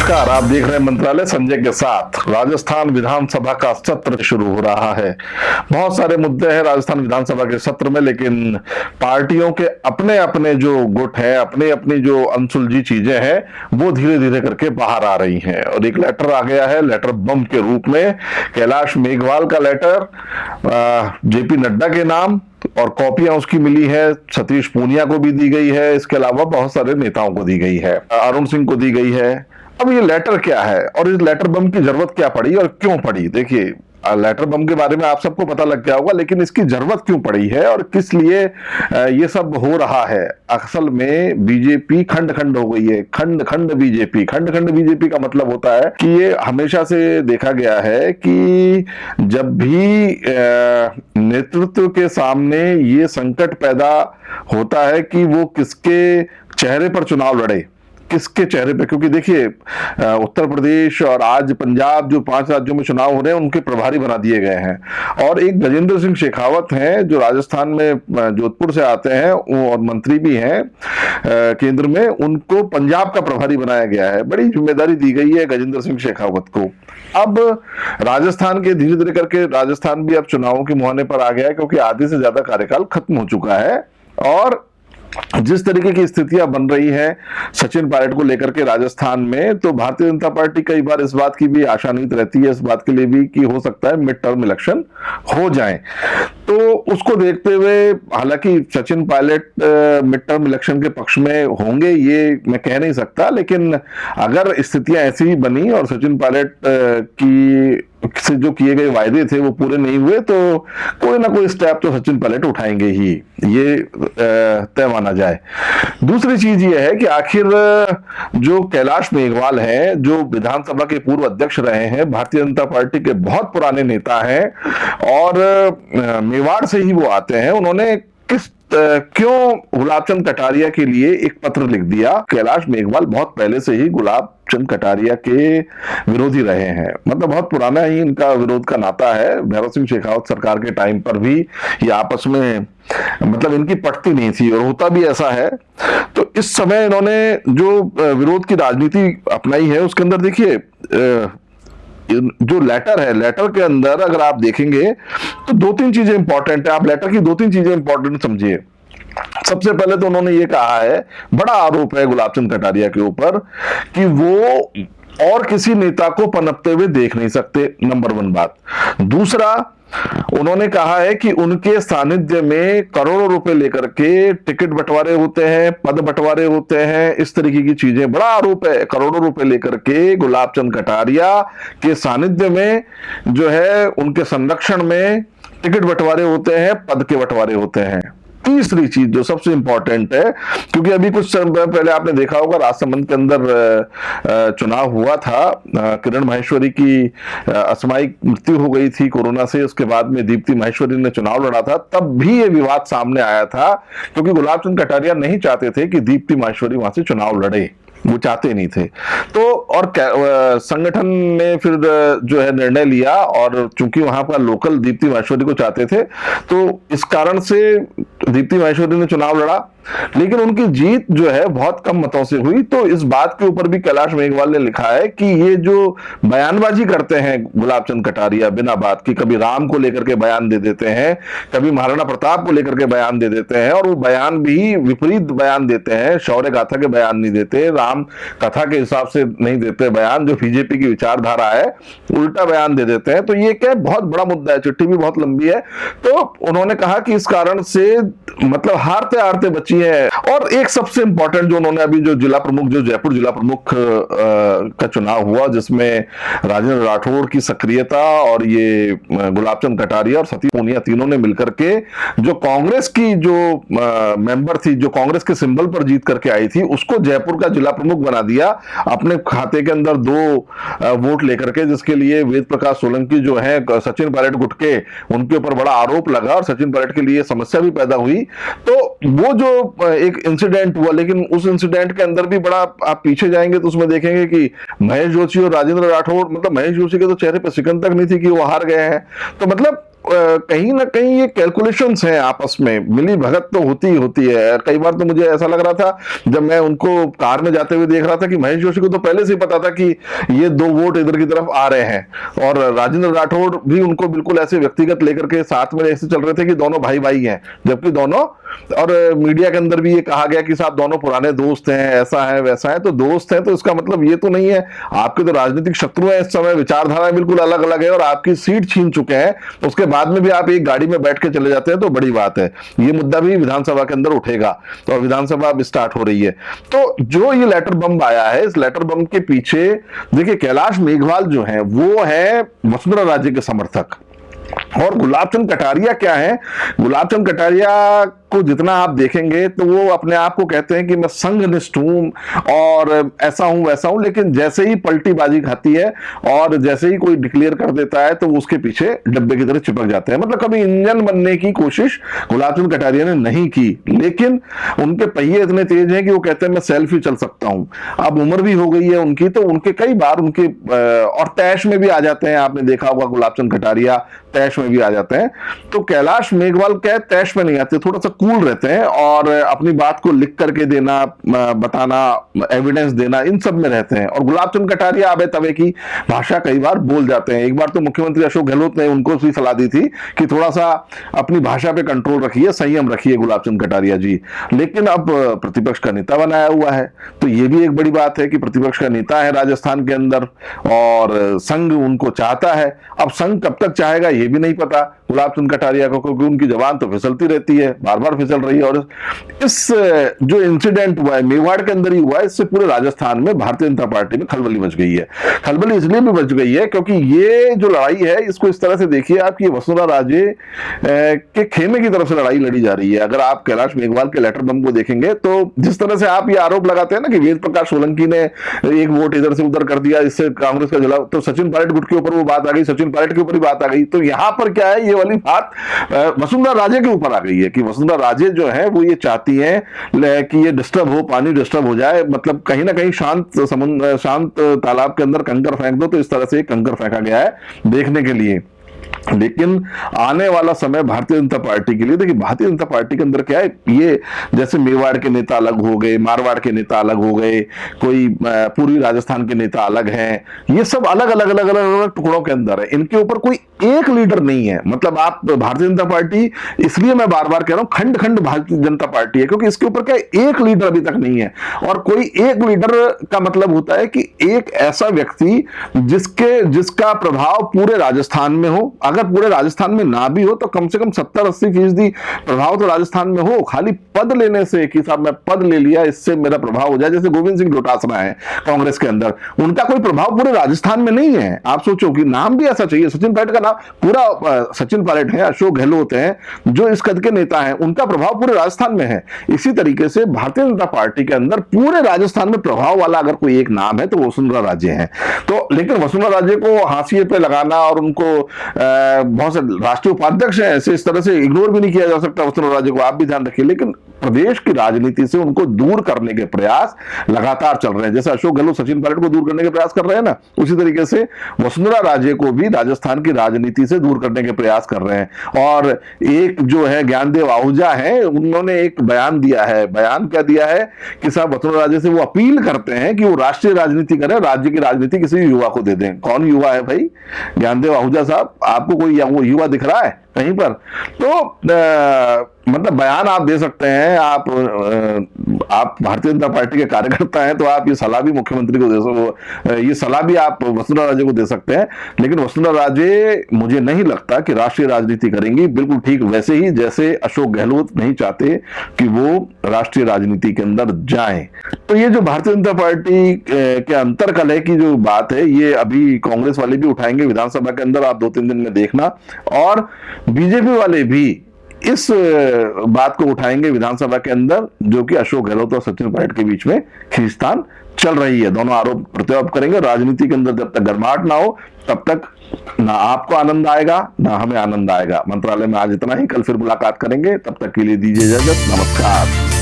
नमस्कार, आप देख रहे हैं मंत्रालय संजय के साथ। राजस्थान विधानसभा का सत्र शुरू हो रहा है। बहुत सारे मुद्दे हैं राजस्थान विधानसभा के सत्र में, लेकिन पार्टियों के अपने अपने जो गुट हैं, अपनी अपनी जो अनसुलझी चीजें हैं, वो धीरे धीरे करके बाहर आ रही हैं। और एक लेटर आ गया है, लेटर बम के रूप में। कैलाश मेघवाल का लेटर जेपी नड्डा के नाम, और कॉपियां उसकी मिली है, सतीश पूनिया को भी दी गई है, इसके अलावा बहुत सारे नेताओं को दी गई है, अरुण सिंह को दी गई है। अब ये लेटर क्या है और इस लेटर बम की जरूरत क्या पड़ी और क्यों पड़ी? देखिए, लेटर बम के बारे में आप सबको पता लग गया होगा, लेकिन इसकी जरूरत क्यों पड़ी है और किस लिए ये सब हो रहा है? असल में बीजेपी खंड खंड हो गई है। खंड खंड बीजेपी। खंड खंड बीजेपी का मतलब होता है कि ये हमेशा से देखा गया है कि जब भी नेतृत्व के सामने ये संकट पैदा होता है कि वो किसके चेहरे पर चुनाव लड़े, किसके चेहरे पे। क्योंकि देखिए, उत्तर प्रदेश और आज पंजाब, जो 5 राज्यों में चुनाव हो रहे हैं, उनके प्रभारी बना दिए गए हैं। और एक गजेंद्र सिंह शेखावत हैं जो राजस्थान में जोधपुर से आते हैं और मंत्री भी हैं केंद्र में, उनको पंजाब का प्रभारी बनाया गया है। बड़ी जिम्मेदारी दी गई है गजेंद्र सिंह शेखावत को। अब राजस्थान के धीरे धीरे करके राजस्थान भी अब चुनावों के मुहाने पर आ गया है, क्योंकि आधे से ज्यादा कार्यकाल खत्म हो चुका है। और जिस तरीके की स्थितियां बन रही हैं सचिन पायलट को लेकर के राजस्थान में, तो भारतीय जनता पार्टी कई बार इस बात की भी आशान्वित रहती है, इस बात के लिए भी कि हो सकता है मिड टर्म इलेक्शन हो जाए। तो उसको देखते हुए, हालांकि Sachin Pilot mid term election के पक्ष में होंगे ये मैं कह नहीं सकता, लेकिन अगर स्थितियां ऐसी ही बनी और सचिन पायलट की से जो किए गए वायदे थे वो पूरे नहीं हुए, तो कोई ना कोई स्टेप तो सचिन पायलट उठाएंगे ही, ये तय माना जाए। दूसरी चीज ये है कि आखिर जो कैलाश मेघवाल हैं, जो विधानसभा के पूर्व अध्यक्ष रहे हैं, भारतीय जनता पार्टी के बहुत पुराने नेता हैं और मेवाड़ से ही वो आते हैं, उन्होंने क्यों गुलाबचंद कटारिया के लिए एक पत्र लिख दिया? कैलाश मेघवाल बहुत पहले से ही गुलाबचंद कटारिया के विरोधी रहे हैं, मतलब बहुत पुराना ही इनका विरोध का नाता है। भैरव सिंह शेखावत सरकार के टाइम पर भी ये आपस में मतलब इनकी पटती नहीं थी, और होता भी ऐसा है। तो इस समय इन्होंने जो विरोध की राजनीति अपनाई है, उसके अंदर देखिए जो लेटर है, लेटर के अंदर अगर आप देखेंगे तो 2-3 चीजें इंपॉर्टेंट है। आप लेटर की 2-3 चीजें इंपॉर्टेंट समझिए। सबसे पहले तो उन्होंने ये कहा है, बड़ा आरोप है गुलाबचंद कटारिया के ऊपर कि वो और किसी नेता को पनपते हुए देख नहीं सकते, नंबर 1 बात। दूसरा, उन्होंने कहा है कि उनके सानिध्य में करोड़ों रुपए लेकर के टिकट बंटवारे होते हैं, पद बंटवारे होते हैं, इस तरीके की चीजें। बड़ा आरोप है, करोड़ों रुपए लेकर के गुलाबचंद कटारिया के सानिध्य में जो है, उनके संरक्षण में टिकट बंटवारे होते हैं, पद के बंटवारे होते हैं। तीसरी चीज जो सबसे इंपॉर्टेंट है, क्योंकि अभी कुछ समय पहले आपने देखा होगा राजसमंद के अंदर चुनाव हुआ था, किरण माहेश्वरी की असामयिक मृत्यु हो गई थी कोरोना से, उसके बाद में दीप्ति माहेश्वरी ने चुनाव लड़ा था। तब भी ये विवाद सामने आया था, क्योंकि गुलाबचंद कटारिया नहीं चाहते थे कि दीप्ति माहेश्वरी वहां से चुनाव लड़े, वो चाहते नहीं थे। तो और संगठन ने फिर जो है निर्णय लिया, और चूंकि वहां पर लोकल दीप्ति माहेश्वरी को चाहते थे, तो इस कारण से दीप्ति माहेश्वरी ने चुनाव लड़ा, लेकिन उनकी जीत जो है बहुत कम मतों से हुई। तो इस बात के ऊपर भी कैलाश मेघवाल ने लिखा है कि ये जो बयानबाजी करते हैं गुलाबचंद कटारिया बिना बात की, कभी राम को लेकर के बयान दे देते हैं, कभी महाराणा प्रताप को लेकर के बयान दे देते हैं, और वो बयान भी विपरीत बयान देते हैं, शौर्य गाथा के बयान नहीं देते, राम कथा के हिसाब से नहीं देते बयान, जो बीजेपी की विचारधारा है, उल्टा बयान दे देते हैं। तो ये क्या बहुत बड़ा मुद्दा है, चिट्ठी भी बहुत लंबी है। तो उन्होंने कहा कि इस कारण से मतलब हारते हारते बची है। और एक सबसे इंपॉर्टेंट जो उन्होंने अभी जो जिला प्रमुख, जो जयपुर जिला प्रमुख का चुनाव हुआ, जिसमें राजेंद्र राठौड़ की सक्रियता और ये गुलाबचंद कटारिया और सतीश पूनिया तीनों ने मिलकर के जो कांग्रेस की जो मेंबर थी, जो कांग्रेस के सिंबल पर जीत करके आई थी, उसको जयपुर का जिला प्रमुख बना दिया अपने खाते के अंदर 2 वोट लेकर के, जिसके लिए वेद प्रकाश सोलंकी जो है सचिन पायलट गुट के, उनके ऊपर बड़ा आरोप लगा और सचिन पायलट के लिए समस्या भी पैदा हुई। तो वो जो एक इंसिडेंट हुआ, लेकिन उस इंसिडेंट के अंदर भी बड़ा, आप पीछे जाएंगे तो उसमें देखेंगे कि महेश जोशी और राजेंद्र राठौड़, मतलब महेश जोशी के तो चेहरे पर सिकन तक नहीं थी कि वो हार गए हैं। तो मतलब कहीं ना कहीं ये कैलकुलेशंस हैं आपस में, मिली भगत तो होती ही होती है। कई बार तो मुझे ऐसा लग रहा था जब मैं उनको कार में जाते हुए देख रहा था कि महेश जोशी को तो पहले से ही पता था कि ये 2 वोट इधर की तरफ आ रहे हैं, और राजेंद्र राठौड़ भी उनको बिल्कुल ऐसे व्यक्तिगत लेकर के साथ में ऐसे चल रहे थे कि दोनों भाई भाई हैं, जबकि दोनों, और मीडिया के अंदर भी ये कहा गया कि साहब दोनों पुराने दोस्त हैं, ऐसा है वैसा है। तो दोस्त हैं तो इसका मतलब ये तो नहीं है आपके तो राजनीतिक शत्रु हैं इस समय, विचारधारा बिल्कुल अलग अलग है और आपकी सीट छीन चुके हैं, उसके बाद में भी आप एक गाड़ी में बैठ के चले जाते हैं तो बड़ी बात है। ये मुद्दा भी विधानसभा के अंदर उठेगा, तो विधानसभा अब स्टार्ट हो रही है। तो जो ये लेटर बम आया है, इस लेटर बम के पीछे देखिए कैलाश मेघवाल जो है वो है वसुंधरा राजे के समर्थक, और गुलाब चंद कटारिया क्या है, गुलाब चंद कटारिया को जितना आप देखेंगे तो वो अपने आप को कहते हैं कि मैं संघनिष्ठ हूं और ऐसा हूं वैसा हूं, लेकिन जैसे ही पलटी बाजी खाती है और जैसे ही कोई डिक्लेयर कर देता है तो वो उसके पीछे डब्बे की तरह चिपक जाते हैं। मतलब कभी इंजन बनने की कोशिश गुलाब चंद कटारिया ने नहीं की, लेकिन उनके पहिए इतने तेज हैं कि वो कहते हैं मैं सेल्फ ही चल सकता हूं। अब उम्र भी हो गई है उनकी, तो उनके कई बार उनके और तैश में भी आ जाते हैं, आपने देखा होगा गुलाब चंद कटारिया तैश में भी आ जाते हैं। तो कैलाश मेघवाल क्या तैश में नहीं आते, थोड़ा सा कूल रहते हैं और अपनी बात को लिख करके देना, बताना, एविडेंस देना, इन सब में रहते हैं। और गुलाब चंद कटारिया आबे तबे की भाषा कई बार बोल जाते हैं। एक बार तो मुख्यमंत्री अशोक गहलोत ने उनको भी सलाह दी थी कि थोड़ा सा अपनी भाषा पे कंट्रोल रखिए, संयम रखिए गुलाब चंद कटारिया जी। लेकिन अब प्रतिपक्ष का नेता बनाया हुआ है, तो ये भी एक बड़ी बात है कि प्रतिपक्ष का नेता है राजस्थान के अंदर और संघ उनको चाहता है। अब संघ कब तक चाहेगा ये भी नहीं पता गुलाब चंद कटारिया को, क्योंकि उनकी जबान तो फिसलती रहती है, बार बार फिसल रही है। और इस जो इंसिडेंट हुआ है मेवाड़ के अंदर ही हुआ है, इससे पूरे राजस्थान में भारतीय जनता पार्टी में खलबली मच गई है। खलबली इसलिए भी मच गई है क्योंकि ये जो लड़ाई है इसको इस तरह से देखिए आप कि वसुंधरा राजे के खेमे की तरफ से लड़ाई लड़ी जा रही है। अगर आप कैलाश मेघवाल के लेटर बम को देखेंगे तो जिस तरह से आप ये आरोप लगाते हैं ना कि वेद प्रकाश सोलंकी ने एक वोट इधर से उधर कर दिया, इससे कांग्रेस का जला, तो सचिन पायलट गुट के ऊपर वो बात आ गई, सचिन पायलट के ऊपर ही बात आ गई। तो यहां पर क्या है, ये वाली बात वसुंधरा राजे के ऊपर आ गई है कि वसुंधरा राजे जो है वो ये चाहती है कि ये डिस्टर्ब हो, पानी डिस्टर्ब हो जाए, मतलब कहीं ना कहीं शांत तालाब के अंदर कंकर फेंक दो, तो इस तरह से कंकर फेंका गया है देखने के लिए। लेकिन आने वाला समय भारतीय जनता पार्टी के लिए, देखिए भारतीय जनता पार्टी के अंदर क्या है, ये जैसे मेवाड़ के नेता अलग हो गए, मारवाड़ के नेता अलग हो गए, कोई पूर्वी राजस्थान के नेता अलग हैं, ये सब अलग अलग अलग अलग अलग टुकड़ों के अंदर है, इनके ऊपर कोई एक लीडर नहीं है। मतलब आप भारतीय जनता पार्टी, इसलिए मैं बार बार कह रहा हूं खंड खंड भारतीय जनता पार्टी है, क्योंकि इसके ऊपर क्या एक लीडर अभी तक नहीं है। और कोई एक लीडर का मतलब होता है कि एक ऐसा व्यक्ति जिसका प्रभाव पूरे राजस्थान में हो, अगर पूरे राजस्थान में ना भी हो तो कम से कम 70-80% प्रभाव तो राजस्थान में हो। खाली पद लेने से कि साहब मैं पद ले लिया इससे मेरा प्रभाव हो जाए, जैसे गोविंद सिंह डोटासरा है कांग्रेस के अंदर, उनका कोई प्रभाव पूरे राजस्थान में नहीं है। आप सोचो कि नाम भी ऐसा चाहिए, सचिन पायलट का नाम पूरा सचिन पायलट है, अशोक गहलोत है, जो इस कद के नेता हैं, उनका प्रभाव पूरे राजस्थान में है। इसी तरीके से भारतीय जनता पार्टी के अंदर पूरे राजस्थान में प्रभाव वाला अगर कोई एक नाम है तो वसुंधरा राजे है। तो लेकिन वसुंधरा राजे को हाशिए पे लगाना और उनको बहुत से राष्ट्रीय उपाध्यक्ष हैं, ऐसे इस तरह से इग्नोर भी नहीं किया जा सकता वसुंधरा राजे को, आप भी ध्यान रखिए। लेकिन प्रदेश की राजनीति से उनको दूर करने के प्रयास लगातार चल रहे हैं, जैसे अशोक गहलोत सचिन पायलट को दूर करने के प्रयास कर रहे हैं ना, उसी तरीके से वसुंधरा राजे को भी राजस्थान की राजनीति से दूर करने के प्रयास कर रहे हैं। और एक जो है ज्ञानदेव आहूजा है, उन्होंने एक बयान दिया है, बयान क्या दिया है कि साहब वसुंधरा राजे से वो अपील करते हैं कि वो राष्ट्रीय राजनीति करें, राज्य की राजनीति किसी युवा को दे दें। कौन युवा है भाई? ज्ञानदेव आहूजा साहब, आपको कोई वो युवा दिख रहा है कहीं पर? तो मतलब बयान आप दे सकते हैं, आप भारतीय जनता पार्टी के कार्यकर्ता हैं तो आप ये सलाह भी मुख्यमंत्री को दे सकते, ये सलाह भी आप वसुंधरा राजे को दे सकते हैं। लेकिन वसुंधरा राजे मुझे नहीं लगता कि राष्ट्रीय राजनीति करेंगी, बिल्कुल ठीक वैसे ही जैसे अशोक गहलोत नहीं चाहते कि वो राष्ट्रीय राजनीति के अंदर जाएं। तो ये जो भारतीय जनता पार्टी के अंतरकलह की जो बात है, ये अभी कांग्रेस वाले भी उठाएंगे विधानसभा के अंदर, आप 2-3 दिन में देखना, और बीजेपी वाले भी इस बात को उठाएंगे विधानसभा के अंदर, जो कि अशोक गहलोत और सचिन पायलट के बीच में खींचतान चल रही है। दोनों आरोप प्रत्यारोप करेंगे। राजनीति के अंदर जब तक गर्माहट ना हो तब तक ना आपको आनंद आएगा ना हमें आनंद आएगा। मंत्रालय में आज इतना ही, कल फिर मुलाकात करेंगे, तब तक के लिए दीजिए इजाजत, नमस्कार।